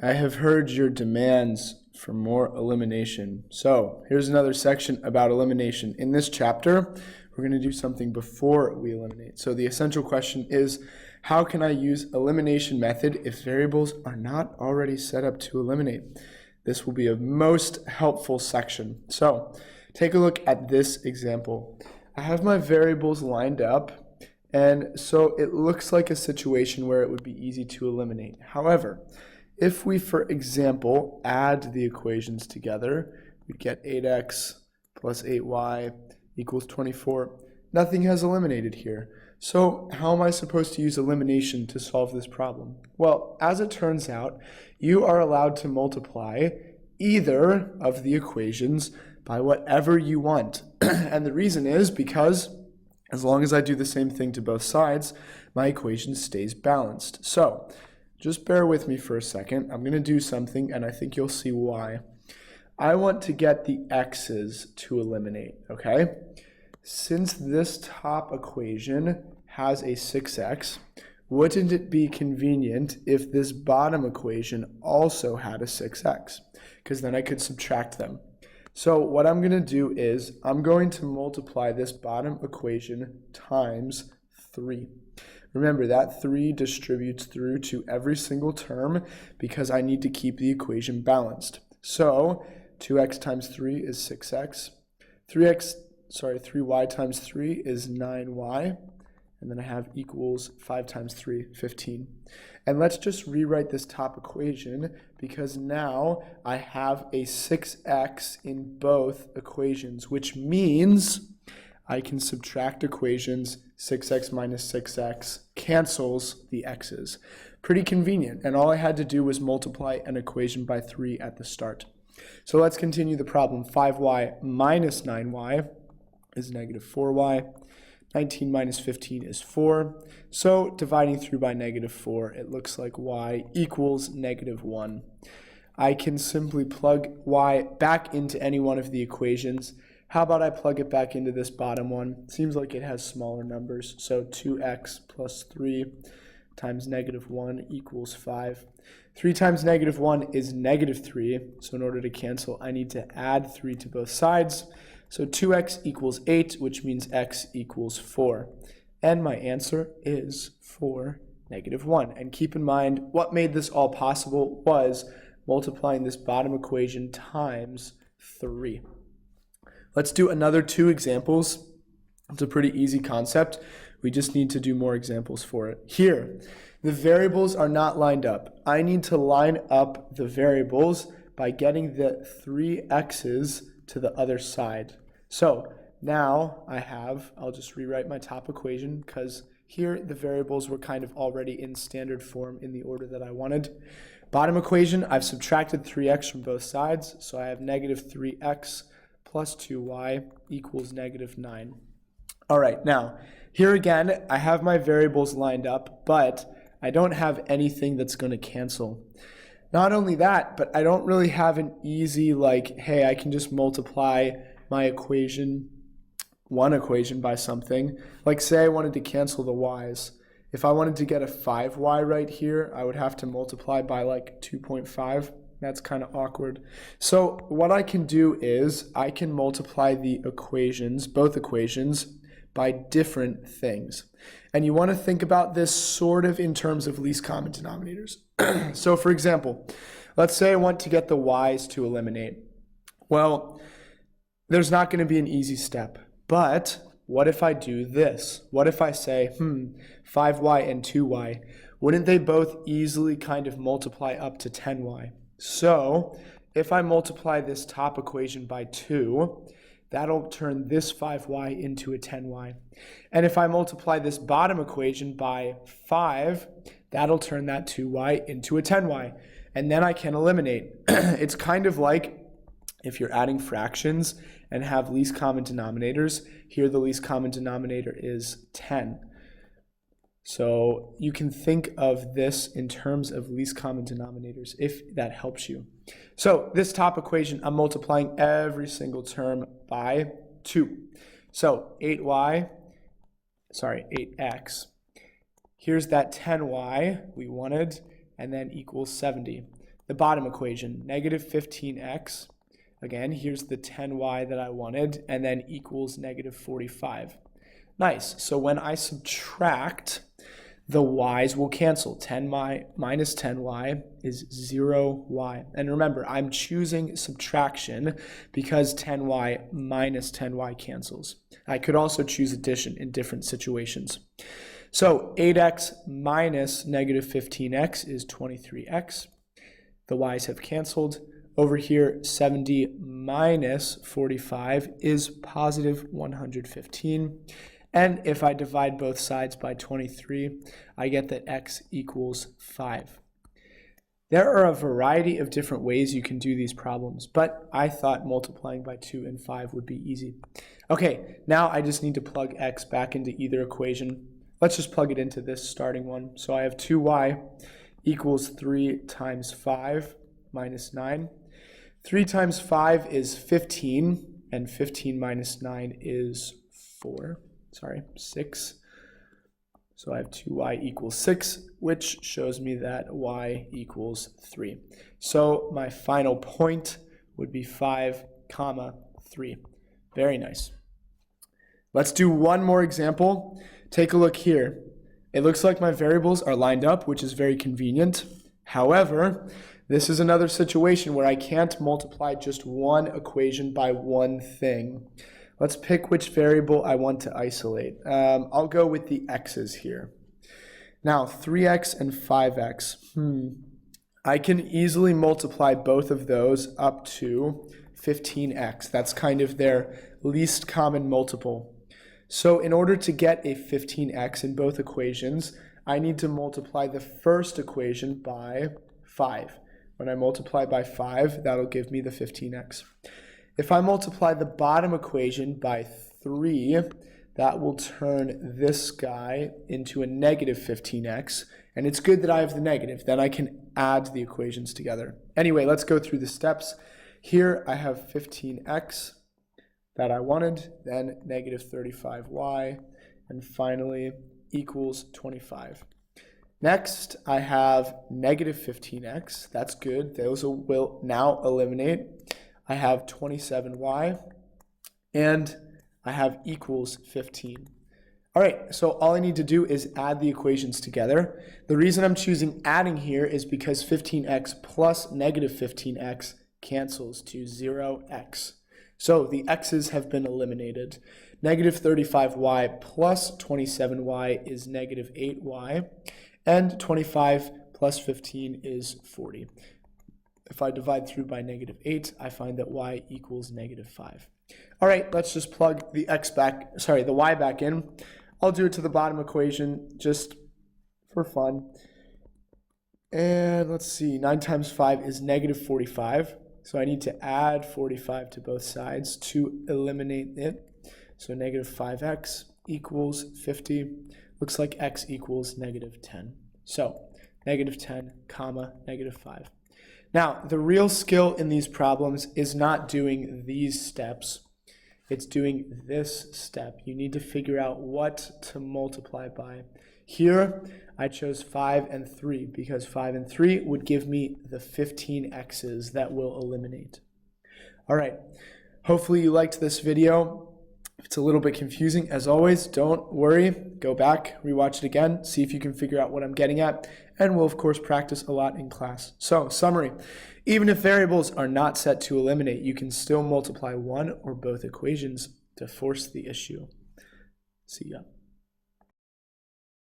I have heard your demands for more elimination. So here's another section about elimination. In this chapter, we're going to do something before we eliminate. So the essential question is, how can I use elimination method if variables are not already set up to eliminate? This will be a most helpful section. So take a look at this example. I have my variables lined up, and so it looks like a situation where it would be easy to eliminate. However, if we, for example, add the equations together, we get 8x plus 8y equals 24. Nothing has eliminated here. So how am I supposed to use elimination to solve this problem? Well, as it turns out, you are allowed to multiply either of the equations by whatever you want. And the reason is because as long as I do the same thing to both sides, my equation stays balanced. So just bear with me for a second. I'm going to do something, and I think you'll see why. I want to get the x's to eliminate, okay? Since this top equation has a 6x, wouldn't it be convenient if this bottom equation also had a 6x? Because then I could subtract them. So what I'm going to do is I'm going to multiply this bottom equation times 3. Remember, that 3 distributes through to every single term because I need to keep the equation balanced. So 2x times 3 is 6x. 3y times 3 is 9y. And then I have equals 5 times 3, 15. And let's just rewrite this top equation because now I have a 6x in both equations, which means I can subtract equations. 6x minus 6x cancels the x's. Pretty convenient, and all I had to do was multiply an equation by 3 at the start. So let's continue the problem. 5y minus 9y is negative 4y. 19 minus 15 is 4. So dividing through by negative 4, it looks like y equals negative 1. I can simply plug y back into any one of the equations. How about I plug it back into this bottom one? Seems like it has smaller numbers. So 2x plus 3 times negative 1 equals 5. 3 times negative 1 is negative 3. So in order to cancel, I need to add 3 to both sides. So 2x equals 8, which means x equals 4. And my answer is 4, negative 1. And keep in mind, what made this all possible was multiplying this bottom equation times 3. Let's do another 2 examples. It's a pretty easy concept. We just need to do more examples for it. Here, the variables are not lined up. I need to line up the variables by getting the 3x's to the other side. So now I'll just rewrite my top equation because here the variables were kind of already in standard form in the order that I wanted. Bottom equation, I've subtracted 3x from both sides, so I have negative 3x plus 2y equals negative 9. All right, now, here again, I have my variables lined up, but I don't have anything that's going to cancel. Not only that, but I don't really have an easy, hey, I can just multiply my equation, one equation by something. Like, say I wanted to cancel the y's. If I wanted to get a 5y right here, I would have to multiply by 2.5. That's kind of awkward. So what I can do is I can multiply the equations, both equations, by different things. And you want to think about this sort of in terms of least common denominators. So for example, let's say I want to get the y's to eliminate. Well, there's not going to be an easy step. But what if I do this? What if I say, 5y and 2y? Wouldn't they both easily kind of multiply up to 10y? So if I multiply this top equation by 2, that'll turn this 5y into a 10y. And if I multiply this bottom equation by 5, that'll turn that 2y into a 10y. And then I can eliminate. It's kind of like if you're adding fractions and have least common denominators. Here the least common denominator is 10. So you can think of this in terms of least common denominators, if that helps you. So this top equation, I'm multiplying every single term by 2. So 8x. Here's that 10y we wanted, and then equals 70. the bottom equation, negative 15x. Again, here's the 10y that I wanted, and then equals negative 45. Nice. So when I subtract, the y's will cancel. 10y minus 10y is 0y. And remember, I'm choosing subtraction because 10y minus 10y cancels. I could also choose addition in different situations. So 8x minus negative 15x is 23x. The y's have canceled. Over here, 70 minus 45 is positive 115. And if I divide both sides by 23, I get that x equals 5. There are a variety of different ways you can do these problems, but I thought multiplying by 2 and 5 would be easy. Okay, now I just need to plug x back into either equation. Let's just plug it into this starting one. So I have 2y equals 3 times 5 minus 9. 3 times 5 is 15, and 15 minus 9 is 6. So I have 2y equals 6, which shows me that y equals 3. So my final point would be 5, 3. Very nice. Let's do one more example. Take a look here. It looks like my variables are lined up, which is very convenient. However, this is another situation where I can't multiply just one equation by one thing. Let's pick which variable I want to isolate. I'll go with the x's here. Now, 3x and 5x. I can easily multiply both of those up to 15x. That's kind of their least common multiple. So in order to get a 15x in both equations, I need to multiply the first equation by 5. When I multiply by 5, that'll give me the 15x. If I multiply the bottom equation by 3, that will turn this guy into a negative 15x. And it's good that I have the negative. Then I can add the equations together. Anyway, let's go through the steps. Here I have 15x that I wanted, then negative 35y, and finally equals 25. Next, I have negative 15x. That's good. Those will now eliminate. I have 27y, and I have equals 15. All right, so all I need to do is add the equations together. The reason I'm choosing adding here is because 15x plus negative 15x cancels to 0x. So the x's have been eliminated. Negative 35y plus 27y is negative 8y, and 25 plus 15 is 40. If I divide through by negative 8, I find that y equals negative 5. All right, let's just plug the y back in. I'll do it to the bottom equation just for fun. And let's see, 9 times 5 is negative 45. So I need to add 45 to both sides to eliminate it. So negative 5x equals 50. Looks like x equals negative 10. So negative 10, negative 5. Now, the real skill in these problems is not doing these steps. It's doing this step. You need to figure out what to multiply by. Here, I chose 5 and 3 because 5 and 3 would give me the 15 x's that will eliminate. All right, hopefully you liked this video. If it's a little bit confusing, as always, don't worry. Go back, rewatch it again, see if you can figure out what I'm getting at, and we'll, of course, practice a lot in class. So, summary. Even if variables are not set to eliminate, you can still multiply one or both equations to force the issue. See ya.